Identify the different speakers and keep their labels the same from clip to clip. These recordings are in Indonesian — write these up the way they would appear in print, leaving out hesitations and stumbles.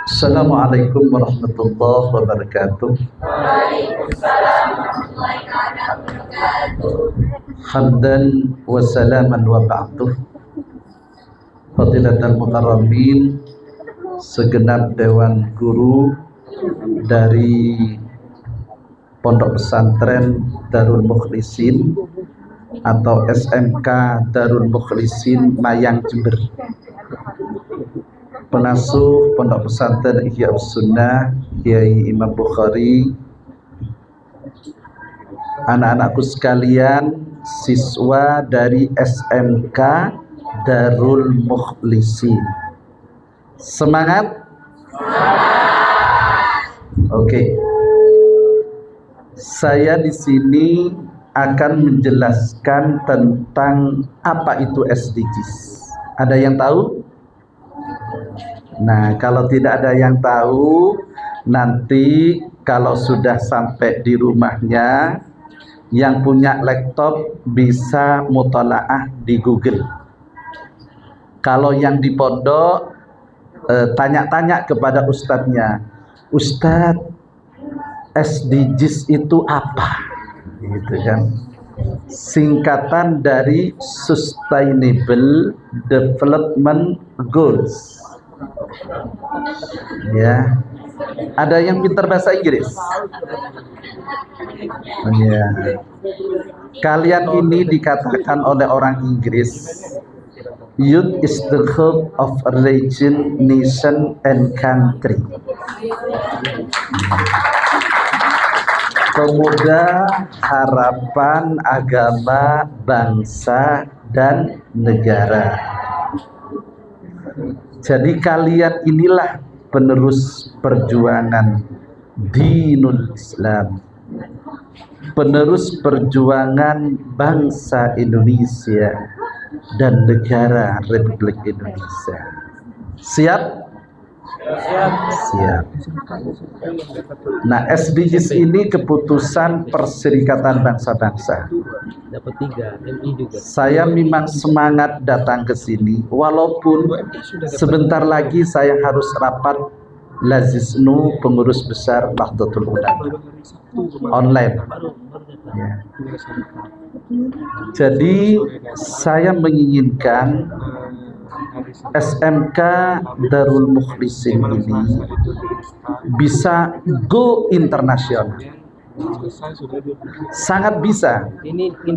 Speaker 1: Assalamualaikum warahmatullahi wabarakatuh.
Speaker 2: Waalaikumsalam warahmatullahi wabarakatuh.
Speaker 1: Hamdan wa salaman wa ba'du. Fadilatul mukarramin, segenap dewan guru dari Pondok Pesantren Darul Mukhlisin atau SMK Darul Mukhlisin Mayang Jember, pengasuh Pondok Pesantren Ihya Sunnah Kiai Imam Bukhari, anak-anakku sekalian, siswa dari SMK Darul Mukhlisin. Semangat? Oke. Saya di sini akan menjelaskan tentang apa itu SDGs. Ada yang tahu? Nah, kalau tidak ada yang tahu, nanti kalau sudah sampai di rumahnya, yang punya laptop bisa mutalaah di Google. Kalau yang di pondok, tanya-tanya kepada ustadznya, Ustadz, SDGs itu apa? Gitu kan? Singkatan dari Sustainable Development Goals. Ya, ada yang pintar bahasa Inggris? Ya, kalian ini dikatakan oleh orang Inggris, youth is the hope of a religion, nation, and country. Pemuda harapan agama, bangsa, dan negara. Jadi kalian inilah penerus perjuangan Dinul Islam, penerus perjuangan bangsa Indonesia dan negara Republik Indonesia. Siap? Siap. Nah, SDGs ini keputusan Perserikatan Bangsa-Bangsa.
Speaker 3: Dapat 3 MI juga.
Speaker 1: Saya memang semangat datang ke sini, walaupun sebentar lagi saya harus rapat Lazisnu, pengurus besar Nahdlatul Ulama online. Ya. Jadi saya menginginkan SMK Darul Mukhlisin ini bisa go internasional. Sangat bisa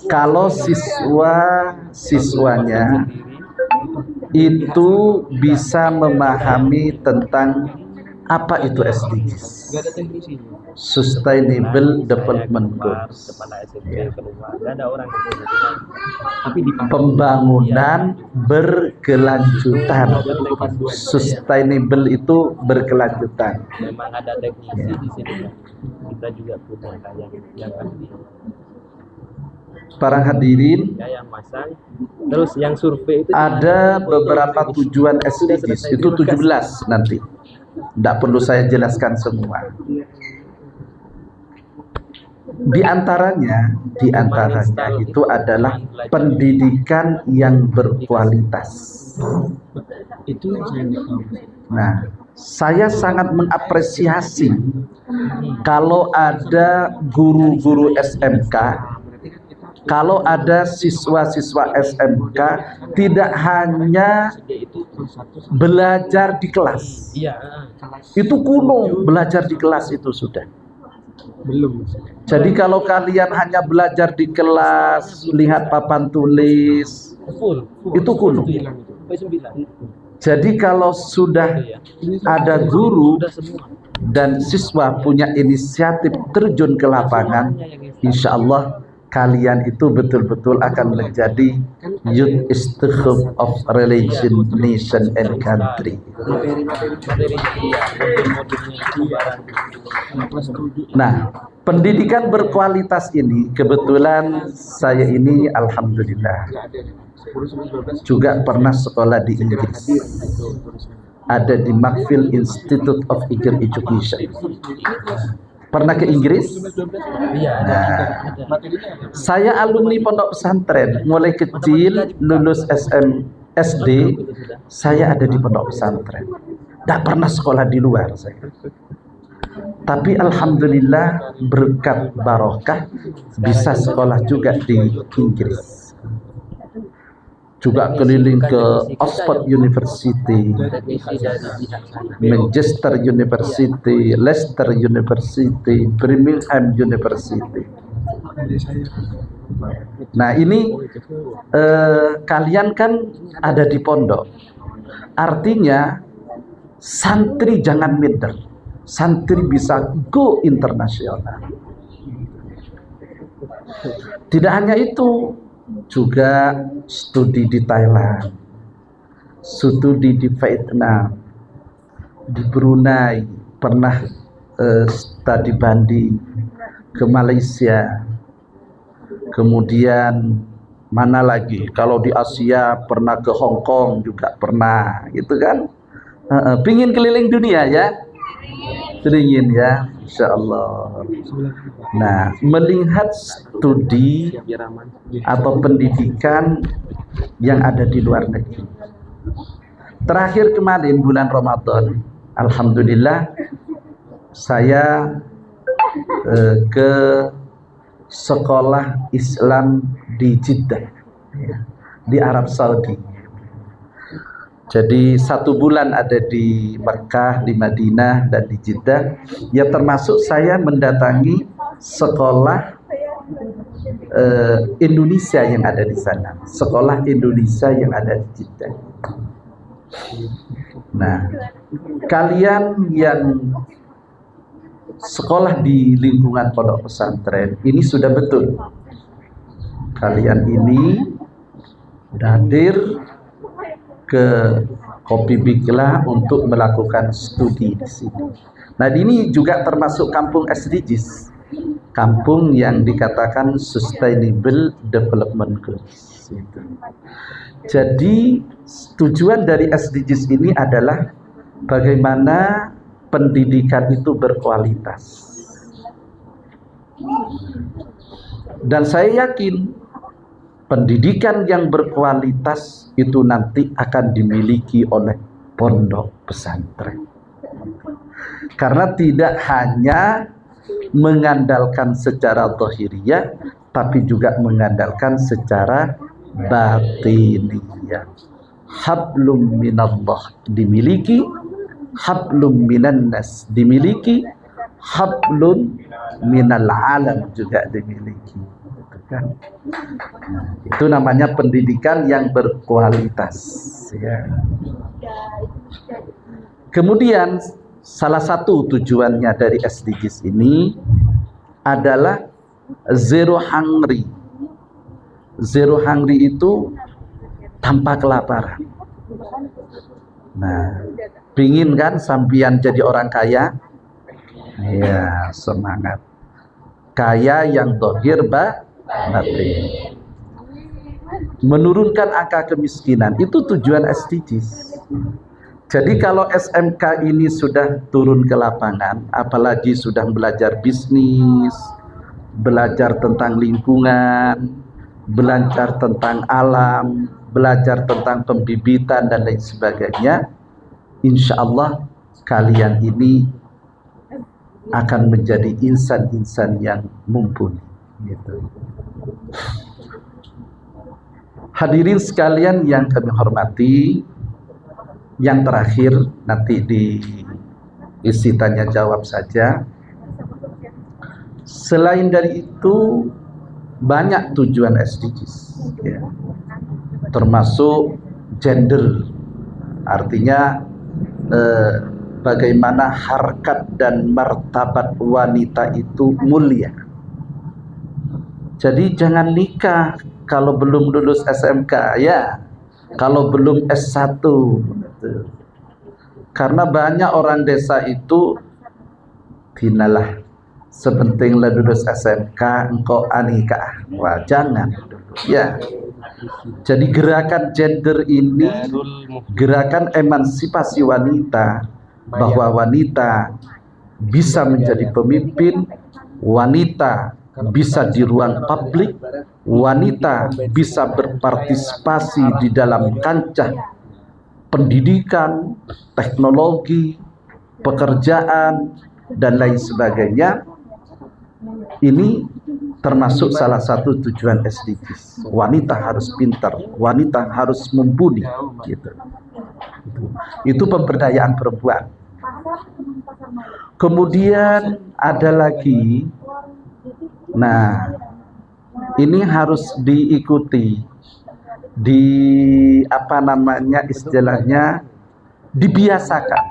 Speaker 1: kalau siswanya itu bisa memahami tentang apa itu SDGs, Sustainable Development Goals. Ya. Pembangunan berkelanjutan. Sustainable itu berkelanjutan.
Speaker 3: Memang ada teknisi di sini. Kita juga punya yang ahli.
Speaker 1: Para hadirin,
Speaker 3: Yang masang. Terus yang survei itu
Speaker 1: ada beberapa tujuan SDGs, itu 17 nanti. Tidak perlu saya jelaskan semua. Di antaranya itu adalah pendidikan yang berkualitas.
Speaker 3: itu yang saya tahu.
Speaker 1: Nah, saya sangat mengapresiasi kalau ada guru-guru SMK, kalau ada siswa-siswa SMK tidak hanya belajar di kelas.
Speaker 3: Iya.
Speaker 1: Itu kuno, belajar di kelas itu sudah.
Speaker 3: Belum.
Speaker 1: Jadi kalau kalian hanya belajar di kelas, lihat papan tulis, itu kuno. Jadi kalau sudah ada guru dan siswa punya inisiatif terjun ke lapangan, insya Allah kalian itu betul-betul akan menjadi youth is the hope of religion, nation, and country. Nah, pendidikan berkualitas ini kebetulan saya ini alhamdulillah juga pernah sekolah di Inggris. Ada di Macfield Institute of Higher Education. Pernah ke Inggris? Nah, saya alumni pondok pesantren, mulai kecil lulus SD, saya ada di pondok pesantren. Tidak pernah sekolah di luar saya. Tapi alhamdulillah berkat barokah bisa sekolah juga di Inggris. Juga keliling ke Oxford University, Manchester University, Leicester University, Birmingham University. Nah ini kalian kan ada di pondok, artinya santri jangan minder, santri bisa go internasional. Tidak hanya itu, juga studi di Thailand, studi di Vietnam, di Brunei, pernah studi banding ke Malaysia, kemudian mana lagi, kalau di Asia pernah ke Hong Kong juga pernah, gitu kan. Pingin keliling dunia ya, pingin ya, insya Allah. Nah, melihat studi atau pendidikan yang ada di luar negeri. Terakhir kemarin bulan Ramadan, alhamdulillah saya ke sekolah Islam di Jeddah, di Arab Saudi. Jadi 1 bulan ada di Mekah, di Madinah, dan di Jeddah. Ya termasuk saya mendatangi sekolah Indonesia yang ada di sana, sekolah Indonesia yang ada di Jeddah. Nah, kalian yang sekolah di lingkungan pondok pesantren ini sudah betul, kalian ini hadir ke Kopi Bikla untuk melakukan studi di sini. Nah, ini juga termasuk kampung SDGs, kampung yang dikatakan Sustainable Development Goals. Jadi tujuan dari SDGs ini adalah bagaimana pendidikan itu berkualitas. Dan saya yakin pendidikan yang berkualitas itu nanti akan dimiliki oleh pondok pesantren. Karena tidak hanya mengandalkan secara zahiriyah, tapi juga mengandalkan secara batiniyah. Hablum minallah dimiliki, hablum minannas dimiliki, hablun minal alam juga dimiliki. Kan? Itu namanya pendidikan yang berkualitas ya. Kemudian salah satu tujuannya dari SDGs ini adalah zero hungry. Zero hungry itu tanpa kelaparan. Nah, pingin kan sampian jadi orang kaya? Ya, semangat. Kaya yang dohir batin, menurunkan angka kemiskinan, itu tujuan SDGs. Jadi kalau SMK ini sudah turun ke lapangan, apalagi sudah belajar bisnis, belajar tentang lingkungan, belajar tentang alam, belajar tentang pembibitan dan lain sebagainya, insya Allah kalian ini akan menjadi insan-insan yang mumpuni gitu. Hadirin sekalian yang kami hormati, yang terakhir nanti diisi tanya jawab saja. Selain dari itu banyak tujuan SDGs ya. Termasuk gender, artinya bagaimana harkat dan martabat wanita itu mulia. Jadi jangan nikah kalau belum lulus SMK ya, kalau belum S1. Karena banyak orang desa itu finalah sepenting lulus SMK engkau anikah. Wah, jangan ya. Jadi gerakan gender ini gerakan emansipasi wanita, bahwa wanita bisa menjadi pemimpin, wanita bisa di ruang publik, wanita bisa berpartisipasi di dalam kancah pendidikan, teknologi, pekerjaan, dan lain sebagainya. Ini termasuk salah satu tujuan SDGs. Wanita harus pintar, wanita harus mumpuni, gitu. Itu pemberdayaan perempuan. Kemudian ada lagi, nah ini harus diikuti, istilahnya dibiasakan.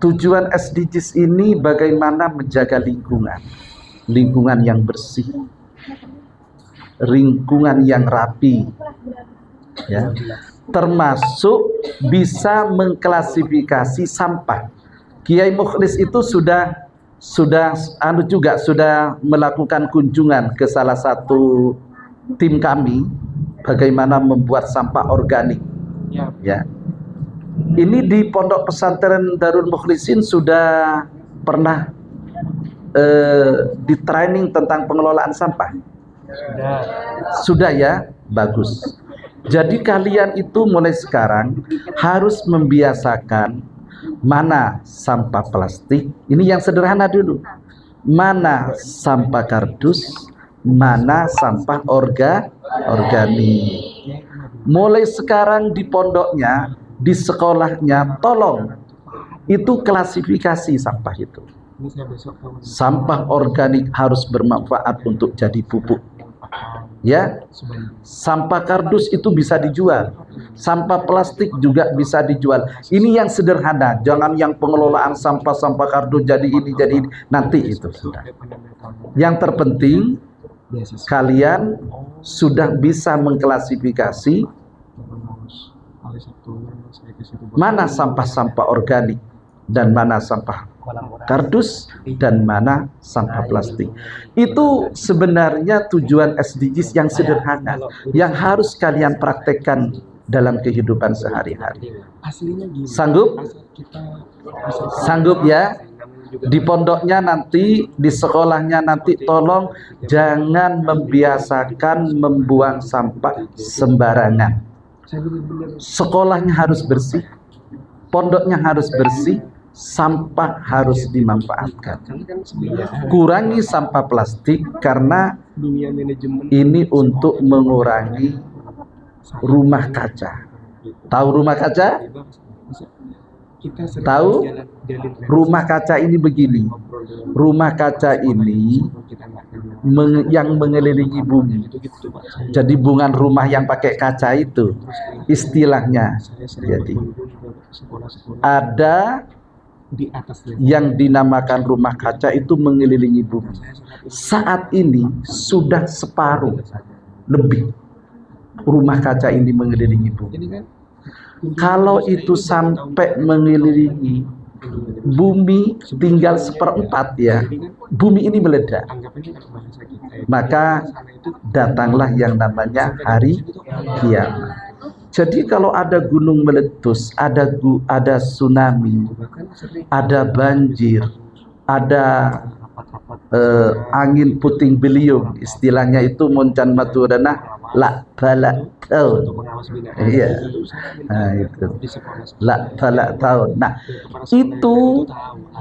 Speaker 1: Tujuan SDGs ini bagaimana menjaga lingkungan yang bersih, lingkungan yang rapi, ya, termasuk bisa mengklasifikasi sampah. Kiai Mukhlis itu sudah melakukan kunjungan ke salah satu tim kami, bagaimana membuat sampah organik, ya. Ini di Pondok Pesantren Darul Mukhlisin sudah pernah di training tentang pengelolaan sampah. Sudah ya, bagus. Jadi kalian itu mulai sekarang harus membiasakan mana sampah plastik, ini yang sederhana dulu, mana sampah kardus, mana sampah organik. Mulai sekarang di pondoknya, di sekolahnya, tolong itu klasifikasi sampah itu. Sampah organik harus bermanfaat untuk jadi pupuk, ya. Sampah kardus itu bisa dijual, sampah plastik juga bisa dijual. Ini yang sederhana, jangan yang pengelolaan sampah kardus jadi ini nanti itu sudah. Yang terpenting kalian sudah bisa mengklasifikasi mana sampah organik dan mana sampah kardus dan mana sampah plastik. Itu sebenarnya tujuan SDGs yang sederhana yang harus kalian praktekkan dalam kehidupan sehari-hari. Sanggup? Sanggup ya? Di pondoknya nanti, di sekolahnya nanti, tolong jangan membiasakan membuang sampah sembarangan. Sekolahnya harus bersih, pondoknya harus bersih, sampah harus dimanfaatkan. Kurangi sampah plastik karena ini untuk mengurangi rumah kaca. Tahu rumah kaca? Tahu? Rumah kaca ini begini. Rumah kaca ini yang mengelilingi bumi. Jadi bungan rumah yang pakai kaca itu istilahnya. Jadi ada yang dinamakan rumah kaca itu mengelilingi bumi. Saat ini sudah separuh lebih rumah kaca ini mengelilingi bumi. Kalau itu sampai mengelilingi bumi tinggal 1/4 ya, bumi ini meledak. Maka datanglah yang namanya hari kiamat. Jadi kalau ada gunung meletus, ada tsunami, ada banjir, ada angin puting beliung, istilahnya itu moncan maturana la balak tahun. Iya. Nah, itu. La balak tahun. Nah, itu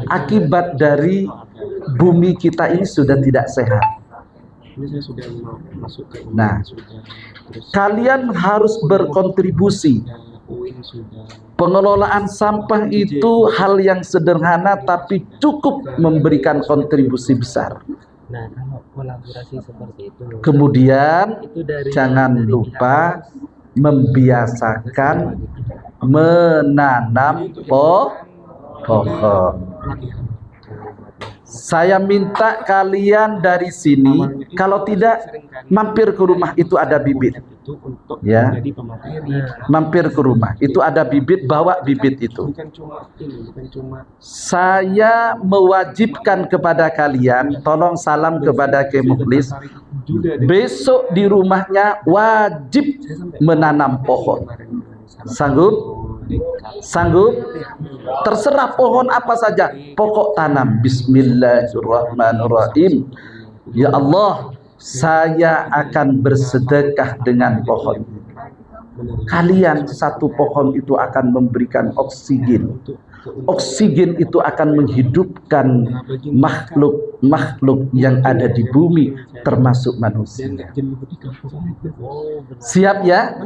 Speaker 1: akibat dari bumi kita ini sudah tidak sehat. Nah, kalian harus berkontribusi. Pengelolaan sampah itu hal yang sederhana tapi cukup memberikan kontribusi besar.
Speaker 3: Nah, kalau kolaborasi seperti itu,
Speaker 1: kemudian
Speaker 3: itu dari
Speaker 1: jangan lupa membiasakan menanam pohon. Saya minta kalian dari sini, kalau tidak mampir ke rumah, itu ada bibit. Ya, mampir ke rumah, itu ada bibit, bawa bibit itu. Saya mewajibkan kepada kalian, tolong salam kepada Kiai Mukhlis, besok di rumahnya wajib menanam pohon. Sanggup? Sanggup? Terserah pohon apa saja, pokok tanam. Bismillahirrahmanirrahim. Ya Allah, saya akan bersedekah dengan pohon. kalian satu pohon itu akan memberikan oksigen. Oksigen itu akan menghidupkan makhluk-makhluk yang ada di bumi, termasuk manusia. Siap ya?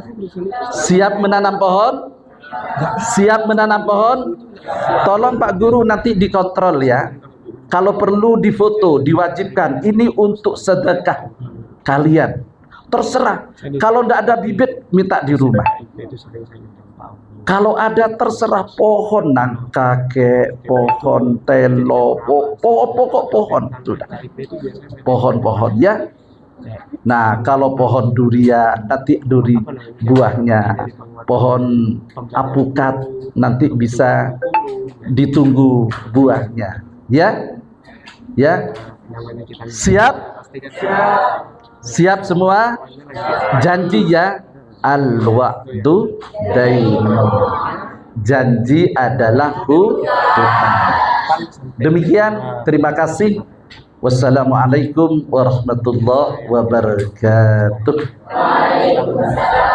Speaker 1: Siap menanam pohon? Siap menanam pohon? Tolong Pak Guru nanti dikontrol ya. Kalau perlu difoto, diwajibkan. Ini untuk sedekah kalian. Terserah. Kalau tidak ada bibit, minta di rumah. Kalau ada terserah pohon nangka, pohon telo, pokok pohon sudah. Pohon-pohon ya. Nah, kalau pohon durian nanti duri buahnya. Pohon apukat nanti bisa ditunggu buahnya. Ya? Ya? Siap? Siap semua? Janji ya? Al-wa'du dainun. Janji adalah hutang. Demikian, terima kasih. Wassalamualaikum warahmatullahi wabarakatuh.
Speaker 2: Waalaikumsalam.